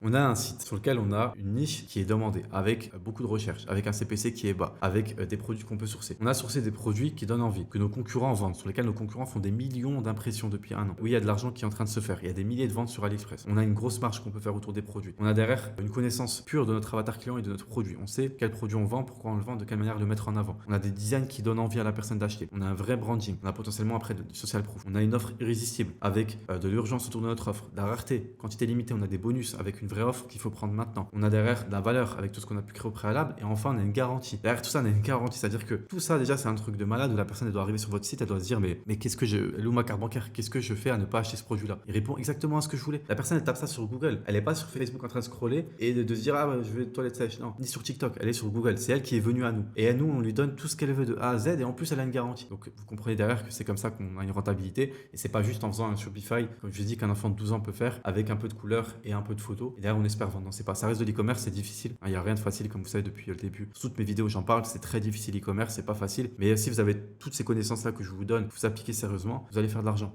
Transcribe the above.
On a un site sur lequel on a une niche qui est demandée, avec beaucoup de recherches, avec un CPC qui est bas, avec des produits qu'on peut sourcer. On a sourcé des produits qui donnent envie, que nos concurrents vendent, sur lesquels nos concurrents font des millions d'impressions depuis un an. Oui, il y a de l'argent qui est en train de se faire. Il y a des milliers de ventes sur AliExpress. On a une grosse marge qu'on peut faire autour des produits. On a derrière une connaissance pure de notre avatar client et de notre produit. On sait quel produit on vend, pourquoi on le vend, de quelle manière le mettre en avant. On a des designs qui donnent envie à la personne d'acheter. On a un vrai branding. On a potentiellement après du social proof. On a une offre irrésistible avec de l'urgence autour de notre offre, de la rareté, quantité limitée. On a des bonus avec une vraie offre qu'il faut prendre maintenant. On a derrière de la valeur avec tout ce qu'on a pu créer au préalable. Et enfin, on a une garantie. Derrière tout ça, on a une garantie. C'est-à-dire que tout ça, déjà, c'est un truc de malade où la personne elle doit arriver sur votre site, elle doit se dire mais qu'est-ce que elle est où ma carte bancaire? Qu'est-ce que je fais à ne pas acheter ce produit-là? Il répond exactement à ce que je voulais. La personne, elle tape ça sur Google. Elle n'est pas sur Facebook en train de scroller et de se dire ah, ouais, je vais aux toilettes sèches. Non, ni sur TikTok. Elle est sur Google. C'est elle qui est venue à nous. Et à nous, on lui donne tout ce qu'elle veut de A à Z et en plus, elle a une garantie. Donc, vous comprenez derrière que c'est comme ça qu'on a une rentabilité et c'est pas juste en faisant un Shopify, comme je vous dis, qu'un enfant de 12 ans peut faire avec un peu de couleur et un peu de photos. Et derrière, on espère vendre. Non, c'est pas. Ça reste de l'e-commerce, c'est difficile. Il n'y a rien de facile, comme vous savez depuis le début. Sur toutes mes vidéos, j'en parle. C'est très difficile l'e-commerce, c'est pas facile. Mais si vous avez toutes ces connaissances-là que je vous donne, vous appliquez sérieusement, vous allez faire de l'argent.